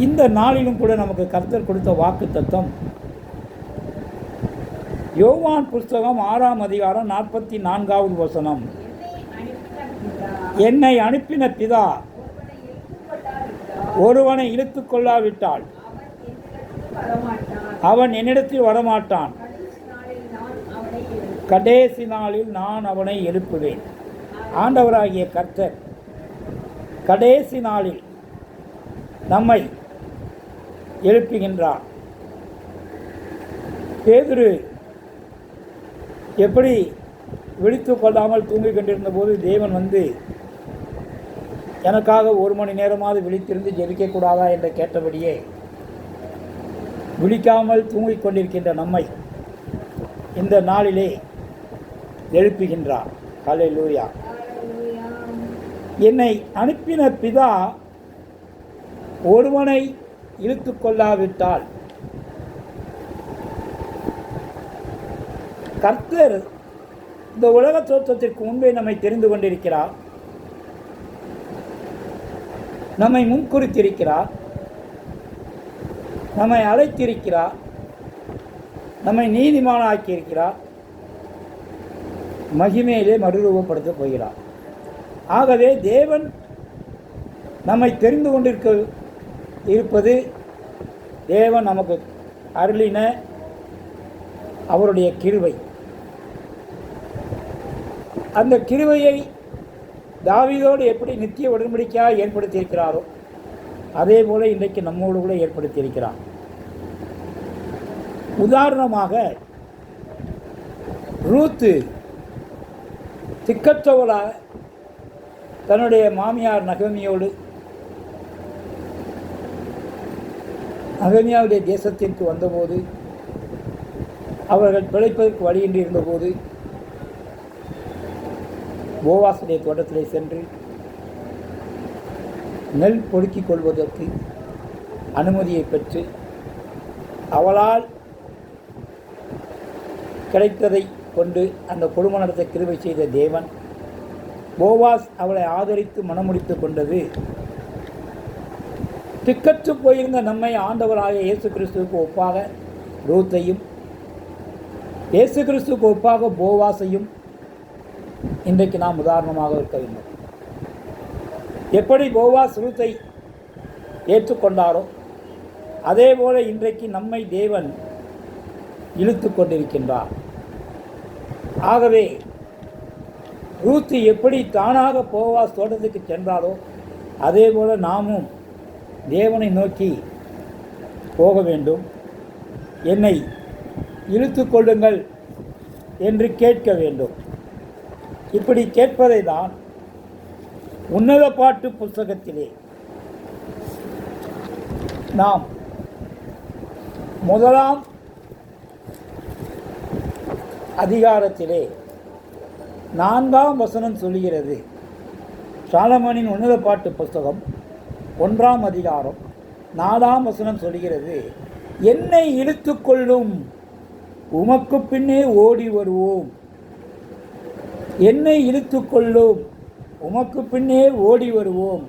இந்த நாளிலும் கூட நமக்கு கர்த்தர் கொடுத்த வாக்கு தத்தம் யோவான் புஸ்தகம் 6ஆம் அதிகாரம் 44வது வசனம். என்னை அனுப்பின பிதா ஒருவனை இழுத்து கொள்ளாவிட்டால் அவன் என்னிடத்தில் வரமாட்டான். கடைசி நாளில் நான் அவனை எழுப்புவேன். ஆண்டவராகிய கர்த்தர் கடைசி நாளில் நம்மை எழுப்புகின்றார். பேதுரு எப்படி விழித்து கொள்ளாமல் தூங்கிக் கொண்டிருந்த போது தேவன் வந்து எனக்காக 1 மணி நேரமாவது விழித்திருந்து ஜெபிக்கக்கூடாதா என்று கேட்டபடியே விழிக்காமல் தூங்கிக் கொண்டிருக்கின்ற நம்மை இந்த நாளிலே எழுப்புகின்றார். ஹல்லேலூயா. என்னை அனுப்பின பிதா ஒருவனை இழுத்து கொள்ளாவிட்டால், கர்த்தர் இந்த உலக தோற்றத்திற்கு முன்பே நம்மை தெரிந்து கொண்டிருக்கிறார், நம்மை முன்குறித்திருக்கிறார், நம்மை அழைத்திருக்கிறார், நம்மை நீதிமானாக்கியிருக்கிறார், மகிமையிலே மறுரூபப்படுத்தப் போகிறார். ஆகவே தேவன் நம்மை தெரிந்து இருப்பது தேவன் நமக்கு அருளின அவருடைய கிருபை. அந்த கிருபையை தாவீதோடு எப்படி நித்திய உடன்படிக்கையாக ஏற்படுத்தியிருக்கிறாரோ அதே போல இன்றைக்கு நம்மோடு கூட ஏற்படுத்தியிருக்கிறார். உதாரணமாக ரூத்து திக்கற்றவளாக தன்னுடைய மாமியார் நகமியாவுடைய தேசத்திற்கு வந்தபோது, அவர்கள் பிழைப்பதற்கு வழியின்றி இருந்தபோது போவாசுடைய தோட்டத்திலே சென்று நெல் பொறுக்கிக் கொள்வதற்கு அனுமதியை பெற்று அவளால் கிடைத்ததை கொண்டு அந்த குடும்ப நடத்த கிருபை செய்த தேவன் போவாஸ் அவளை ஆதரித்து மனமுடித்து கொண்டது. திக்கற்று போயிருந்த நம்மை ஆண்டவராக இயேசு கிறிஸ்துவுக்கு ஒப்பாக ரூத்தையும், இயேசு கிறிஸ்துவுக்கு ஒப்பாக போவாசையும் இன்றைக்கு நாம் உதாரணமாக இருக்க வேண்டும். எப்படி போவாஸ் ரூத்தை ஏற்றுக்கொண்டாரோ அதே போல இன்றைக்கு நம்மை தேவன் இழுத்து கொண்டிருக்கின்றார். ஆகவே ரூத்து எப்படி தானாக போவாஸ் தோட்டத்துக்கு சென்றாரோ அதே போல நாமும் தேவனை நோக்கி போக வேண்டும். என்னை இழுத்து கொள்ளுங்கள் என்று கேட்க வேண்டும். இப்படி கேட்பதை தான் உன்னத பாட்டு புஸ்தகத்திலே நாம் 1ஆம் அதிகாரத்திலே 4ஆம் வசனம் சொல்கிறது. சாலமோனின் உன்னத பாட்டு புஸ்தகம் 1ஆம் அதிகாரம் 4ஆம் வசனம் சொல்கிறது, என்னை இழுத்து கொள்ளும், உமக்கு பின்னே ஓடி வருவோம். என்னை இழுத்து கொள்ளும், உமக்கு பின்னே ஓடி வருவோம்.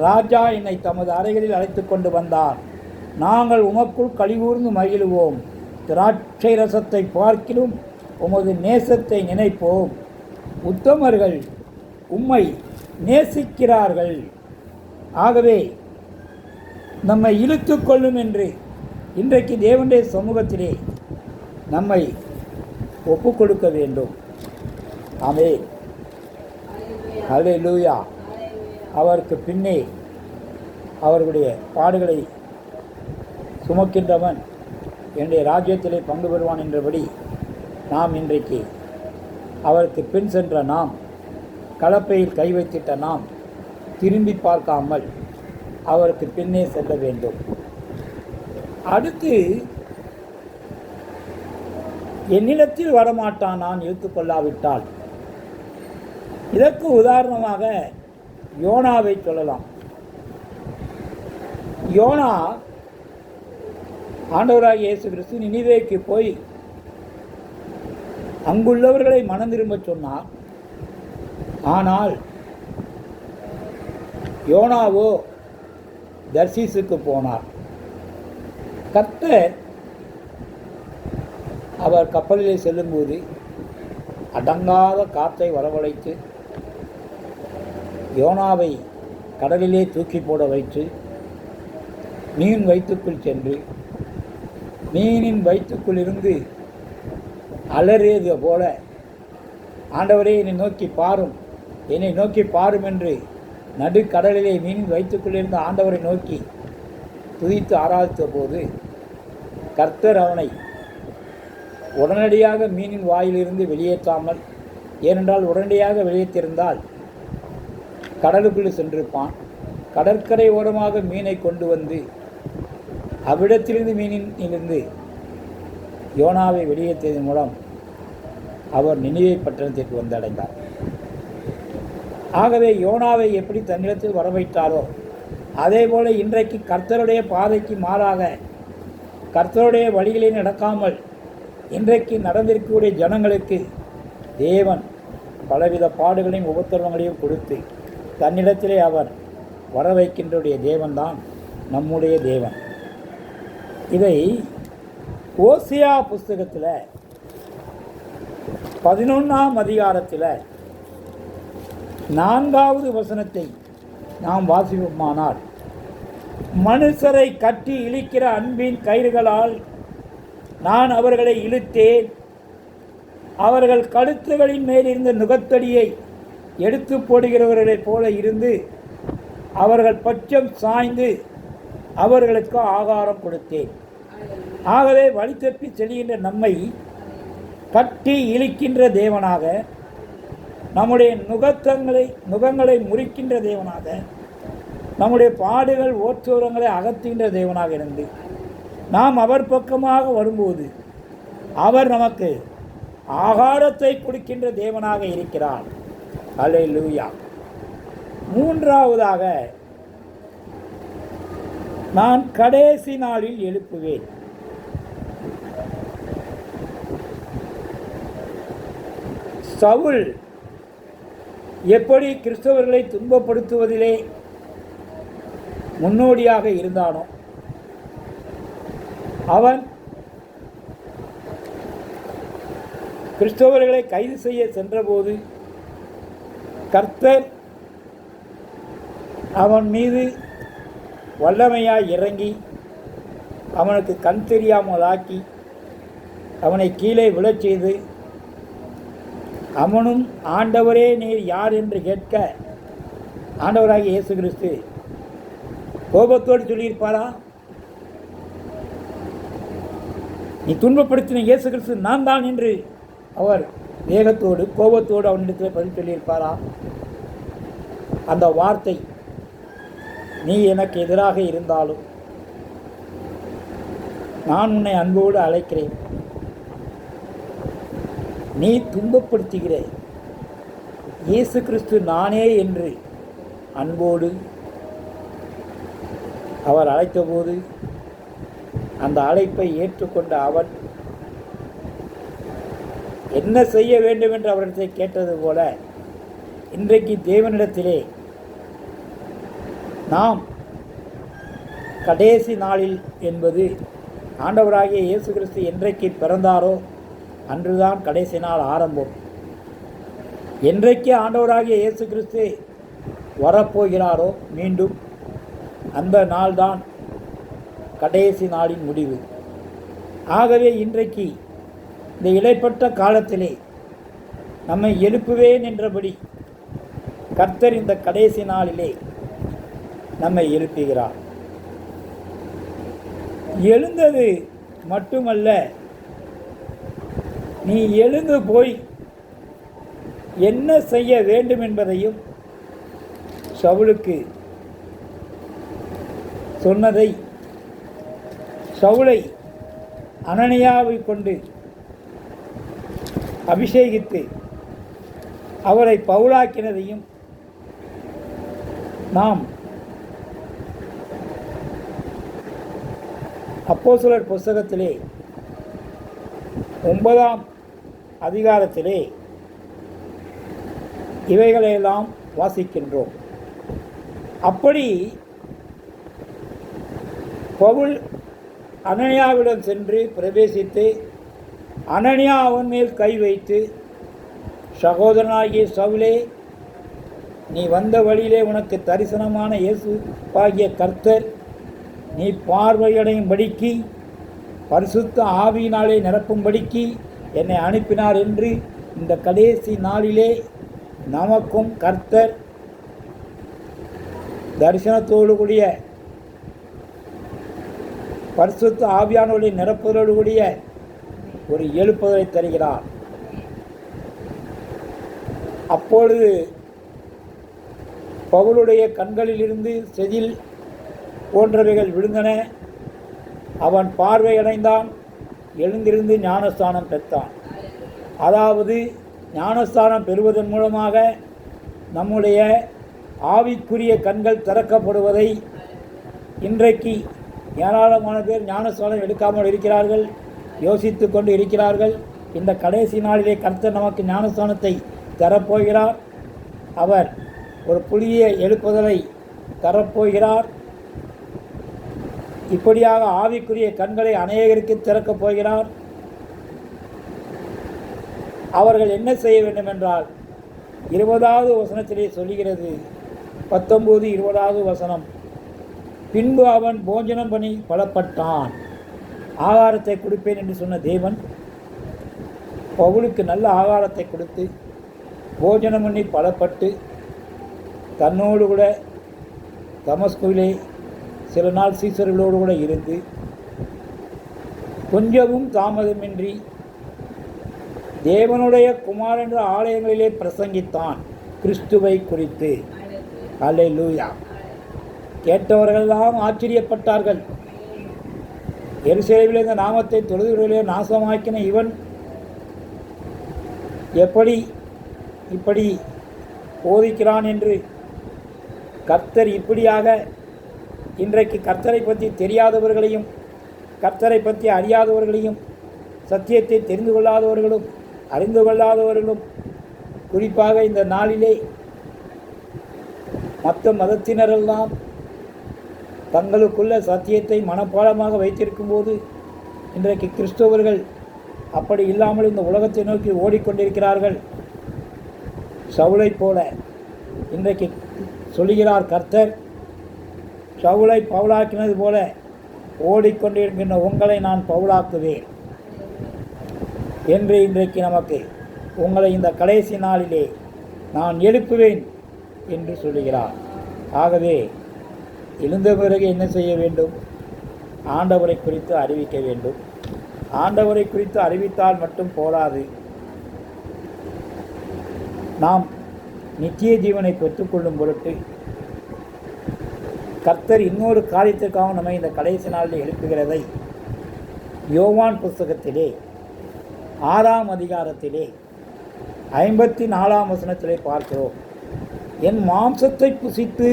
ராஜா என்னை தமது அறைகளில் அழைத்து கொண்டு வந்தார். நாங்கள் உமக்குள் கழிகூர்ந்து மகிழுவோம். திராட்சை ரசத்தை பார்க்கிலும் உமது நேசத்தை நினைப்போம். உத்தமர்கள் உம்மை நேசிக்கிறார்கள். ஆகவே நம்மை இழுத்து கொள்ளும் என்று இன்றைக்கு தேவனுடைய சமூகத்திலே நம்மை ஒப்பு கொடுக்க வேண்டும். ஆமென். ஹல்லேலூயா. அவருக்கு பின்னே அவர்களுடைய பாடுகளை சுமக்கின்றவன் என்னுடைய ராஜ்யத்திலே பங்கு பெறுவான் என்றபடி நாம் இன்றைக்கு அவருக்கு பின் சென்ற நாம், கலப்பையில் கை வைத்திட்ட நாம் திரும்பி பார்க்காமல் அவருக்கு பின்னே செல்ல வேண்டும். அடுத்து, என்னிடத்தில் வரமாட்டான் நான் இழுத்துக்கொள்ளாவிட்டால். இதற்கு உதாரணமாக யோனாவை சொல்லலாம். யோனா ஆண்டவராகிய இயேசு கிறிஸ்து நினிவேக்கு போய் அங்குள்ளவர்களை மனம் திரும்ப சொன்னார். ஆனால் யோனாவோ தர்சீசுக்கு போனார். கர்த்தர் அவர் கப்பலிலே செல்லும்போது அடங்காத காற்றை வரவழைத்து யோனாவை கடலிலே தூக்கி போட வைத்து மீன் வயிற்றுக்குள் சென்று மீனின் வயிற்றுக்குள் இருந்து அலறியது போல, ஆண்டவரே என்னை நோக்கி பாரும், என்னை நோக்கி பாரும் என்று நடுக்கடலிலே மீனின் வயிற்றுக்குள்ளிருந்து ஆண்டவரை நோக்கி துதித்து ஆராதித்த போது கர்த்தர் அவனை உடனடியாக மீனின் வாயிலிருந்து வெளியேற்றாமல், ஏனென்றால் உடனடியாக வெளியேற்றிருந்தால் கடலுக்குள்ளே சென்றிருப்பான். கடற்கரை ஓரமாக மீனை கொண்டு வந்து அவ்விடத்திலிருந்து மீனிலிருந்து யோனாவை வெளியேற்றியதன் மூலம் அவர் நினிவே பட்டணத்திற்கு வந்தடைந்தார். ஆகவே யோனாவை எப்படி தன்னிடத்தில் வரவைத்தாரோ அதேபோல இன்றைக்கு கர்த்தருடைய பாதைக்கு மாறாக கர்த்தருடைய வழிகளை நடக்காமல் இன்றைக்கு நடந்திருக்கக்கூடிய ஜனங்களுக்கு தேவன் பலவித பாடுகளையும் உபத்திரவங்களையும் கொடுத்து தன்னிடத்திலே அவர் வர வைக்கின்றடைய தேவன்தான் நம்முடைய தேவன். இதை ஓசியா புஸ்தகத்தில் 11ஆம் அதிகாரத்தில் 4வது வசனத்தை நாம் வாசிப்போமானால், மனுஷரை கட்டி இழுக்கிற அன்பின் கயிறுகளால் நான் அவர்களை இழுத்தேன், அவர்கள் கழுத்துகளின் மேல் இருந்த நுகத்தடியை எடுத்து போடுகிறவர்களைப் போல இருந்து அவர்கள் பட்சம் சாய்ந்து அவர்களுக்கு ஆகாரம் கொடுத்தேன். ஆகவே வழி தப்பி செல்கின்ற நம்மை கட்டி இழுக்கின்ற தேவனாக, நம்முடைய நுகங்களை முறிக்கின்ற தேவனாக, நம்முடைய பாடுகள் ஓற்றோரங்களை அகற்றுகின்ற தேவனாக இருந்து நாம் அவர் பக்கமாக வரும்போது அவர் நமக்கு ஆகாரத்தை கொடுக்கின்ற தேவனாக இருக்கிறார். அல்லேலூயா. 3ஆவதாக, நான் கடைசி நாளில் எழுப்புவேன். சவுல் எப்படி கிறிஸ்தவர்களை துன்பப்படுத்துவதிலே முன்னோடியாக இருந்தானோ, அவன் கிறிஸ்தவர்களை கைது செய்ய சென்றபோது கர்த்தர் அவன் மீது வல்லமையாய் இறங்கி அவனுக்கு கண் தெரியாமலாக்கி அவனை கீழே விழச் செய்து, அவனும் ஆண்டவரே நீர் யார் என்று கேட்க ஆண்டவராகிய இயேசு கிறிஸ்து கோபத்தோடு சொல்லியிருப்பாரா? நீ துன்பப்படுத்தின இயேசு கிறிஸ்து நான் தான் என்று அவர் வேகத்தோடு கோபத்தோடு அவனிடத்தில் பதில் சொல்லியிருப்பாரா? அந்த வார்த்தை, நீ எனக்கு எதிராக இருந்தாலும் நான் உன்னை அன்போடு அழைக்கிறேன், நீ துன்பப்படுத்துகிற இயேசு கிறிஸ்து நானே என்று அன்போடு அவர் அழைத்தபோது அந்த அழைப்பை ஏற்றுக்கொண்ட அவன் என்ன செய்ய வேண்டும் என்று அவரிடத்தை கேட்டது போல, இன்றைக்கு தேவனிடத்திலே நாம் கடைசி நாளில் என்பது ஆண்டவராகிய இயேசு கிறிஸ்து என்றைக்கு பிறந்தாரோ அன்றுதான் கடைசி நாள் ஆரம்பம். என்றைக்கு ஆண்டவராகிய இயேசு கிறிஸ்து வரப்போகிறாரோ மீண்டும் அந்த நாள்தான் கடைசி நாளின் முடிவு. ஆகவே இன்றைக்கு இந்த இடைப்பட்ட காலத்திலே நம்மை எழுப்புவேன் என்றபடி கர்த்தர் இந்த கடைசி நாளிலே நம்மை எழுப்புகிறார். எழுந்தது மட்டுமல்ல, நீ எழுந்து போய் என்ன செய்ய வேண்டும் என்பதையும் சவுலுக்கு சொன்னதை, சவுலை அனனியாவை கொண்டு அபிஷேகித்து அவரை பவுலாக்கினதையும் நாம் அப்போஸ்தலர் புஸ்தகத்திலே 9ஆம் அதிகாரத்திலே இவைகளையெல்லாம் வாசிக்கின்றோம். அப்படி பவுல் அனனியாவிடம் சென்று பிரவேசித்து அனனியா அவன் மேல் கை வைத்து, சகோதரனாகிய சவுலே, நீ வந்த வழியிலே உனக்கு தரிசனமான இயேசு ஆகிய கர்த்தர் நீ பார்வையடையும்படிக்கு பரிசுத்த ஆவியினாலே நிரப்பும்படிக்கு என்னை அனுப்பினார் என்று இந்த கடைசி நாளிலே நமக்கும் கர்த்தர் தரிசனத்தோடு கூடிய பரிசுத்த ஆவியானோடு நிரப்புதலோடு கூடிய ஒரு எழுப்புதலை தருகிறார். அப்பொழுது பவுலுடைய கண்களிலிருந்து செதில் போன்றவைகள் விழுந்தன. அவன் பார்வையடைந்தான், எழுந்திருந்து ஞானஸ்தானம் பெற்றான். அதாவது ஞானஸ்தானம் பெறுவதன் மூலமாக நம்முடைய ஆவிக்குரிய கண்கள் திறக்கப்படுவதை இன்றைக்கு ஏராளமான பேர் ஞானஸ்தானம் எடுக்காமல் இருக்கிறார்கள், யோசித்து கொண்டு இருக்கிறார்கள். இந்த கடைசி நாளிலே கர்த்தர் நமக்கு ஞானஸ்தானத்தை தரப்போகிறார். அவர் ஒரு புதிய எழுப்புதலை தரப்போகிறார். இப்படியாக ஆவிக்குரிய கண்களை அநேகருக்கு திறக்கப் போகிறார். அவர்கள் என்ன செய்ய வேண்டும் என்றால் 20வது வசனத்திலே சொல்லுகிறது, 19, 20வது வசனம், பின்பு அவன் போஜனம் பண்ணி பலப்பட்டான். ஆகாரத்தை கொடுப்பேன் என்று சொன்ன தேவன் பவுலுக்கு நல்ல ஆகாரத்தை கொடுத்து போஜனம் பண்ணி பலப்பட்டு தன்னோடு கூட தமஸ்குவிலே சில நாள் சீசர்களோடு கூட இருந்து கொஞ்சமும் தாமதமின்றி தேவனுடைய குமாரன் என்ற ஆலயங்களிலே பிரசங்கித்தான் கிறிஸ்துவை குறித்து. அல்லேலூயா. கேட்டவர்களெல்லாம் ஆச்சரியப்பட்டார்கள். எருசலேமில் இந்த நாமத்தை தொழுதுகளிலே நாசமாக்கின இவன் இப்படி போதிக்கிறான் என்று கர்த்தர் இப்படியாக இன்றைக்கு கர்த்தரை பற்றி தெரியாதவர்களையும் கர்த்தரை பற்றி அறியாதவர்களையும் சத்தியத்தை தெரிந்து கொள்ளாதவர்களும் அறிந்து கொள்ளாதவர்களும் குறிப்பாக இந்த நாளிலே மற்ற மதத்தினரெல்லாம் தங்களுக்குள்ள சத்தியத்தை மனப்பாடமாக வைத்திருக்கும்போது இன்றைக்கு கிறிஸ்தவர்கள் அப்படி இல்லாமல் இந்த உலகத்தை நோக்கி ஓடிக்கொண்டிருக்கிறார்கள். சவுலை போல இன்றைக்கு சொல்லுகிறார் கர்த்தர், சவுலை பவுலாக்கினது போல ஓடிக்கொண்டிருக்கின்ற உங்களை நான் பவுலாக்குவேன் என்று இன்றைக்கு நமக்கு உங்களை இந்த கடைசி நாளிலே நான் எழுப்புவேன் என்று சொல்லுகிறார். ஆகவே எழுந்த பிறகு என்ன செய்ய வேண்டும்? ஆண்டவரை குறித்து அறிவிக்க வேண்டும். ஆண்டவரை குறித்து அறிவித்தால் மட்டும் போதாது, நாம் நித்திய ஜீவனை பெற்றுக்கொள்ளும் பொருட்டு கர்த்தர் இன்னொரு காரியத்திற்காக நம்மை இந்த கடைசி நாளில் எழுப்புகிறதை யோவான் புஸ்தகத்திலே 6ஆம் அதிகாரத்திலே 54ஆம் வசனத்திலே பார்க்கிறோம். என் மாம்சத்தை புசித்து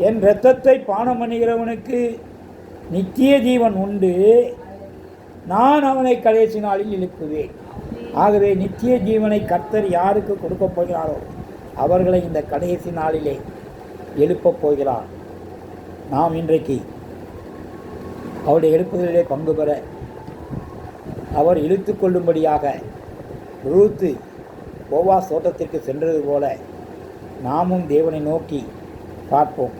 என் இரத்தத்தை பானம் பண்ணுகிறவனுக்கு நித்திய ஜீவன் உண்டு, நான் அவனை கடைசி நாளில் எழுப்புவேன். ஆகவே நித்திய ஜீவனை கர்த்தர் யாருக்கு கொடுக்கப் போகிறாரோ அவர்களை இந்த கடைசி நாளிலே எழுப்பப் போகிறார். நாம் இன்றைக்கு அவருடைய எழுப்புதலிலே பங்கு பெற அவர் இழுத்து கொள்ளும்படியாக ரூத்து போவாஸ் தோட்டத்திற்கு சென்றது போல நாமும் தேவனை நோக்கி பார்ப்போம்.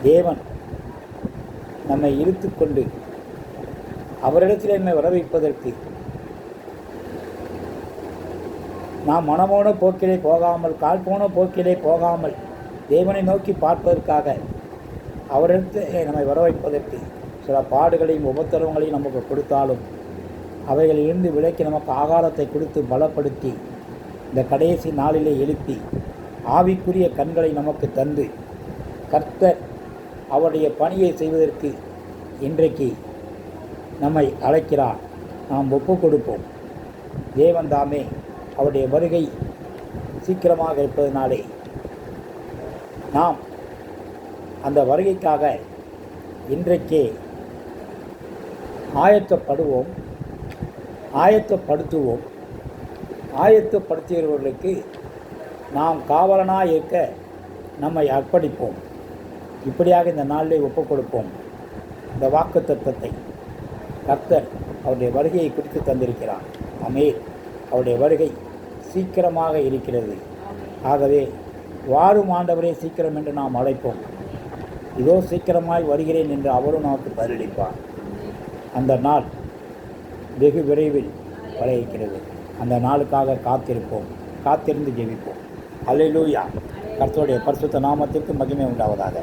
தேவன் நம்மை இழுத்து கொண்டு அவரிடத்தில் நம்மை வர வைப்பதற்கு நாம் மனமோன போக்கிலே போகாமல் கால் போன போக்கிலே போகாமல் தேவனை நோக்கி பார்ப்பதற்காக அவரிடத்தில் நம்மை வர வைப்பதற்கு சில பாடுகளையும் உபத்திரவங்களையும் நமக்கு கொடுத்தாலும் அவைகளிலிருந்து விலக்கி நமக்கு ஆகாரத்தை கொடுத்து பலப்படுத்தி இந்த கடைசி நாளிலே எழுப்பி ஆவிக்குரிய கண்களை நமக்கு தந்து கர்த்தர் அவருடைய பணியை செய்வதற்கு இன்றைக்கு நம்மை அழைக்கிறார். நாம் ஒப்பு கொடுப்போம். தேவன் தாமே அவருடைய வருகை சீக்கிரமாக இருப்பதனாலே நாம் அந்த வருகைக்காக இன்றைக்கே ஆயத்தப்படுவோம், ஆயத்தப்படுத்துவோம். ஆயத்தப்படுத்துகிறவர்களுக்கு நாம் காவலனாக இருக்க நம்மை அர்ப்பணிப்போம். இப்படியாக இந்த நாளிலே ஒப்புக் கொடுப்போம். இந்த வாக்குத்தத்தத்தை கர்த்தர் அவருடைய வருகையை குறித்து தந்திருக்கிறார். ஆமென். அவருடைய வருகை சீக்கிரமாக இருக்கிறது. ஆகவே வாரும் ஆண்டவரே சீக்கிரம் என்று நாம் அழைப்போம். இதோ சீக்கிரமாய் வருகிறேன் என்று அவரும் நமக்கு பதிலளிப்பார். அந்த நாள் வெகு விரைவில் வர இருக்கிறது. அந்த நாளுக்காக காத்திருப்போம், காத்திருந்து ஜெபிப்போம். அல்லேலூயா. கர்த்தருடைய பரிசுத்த நாமத்திற்கு மகிமை உண்டாவதாக.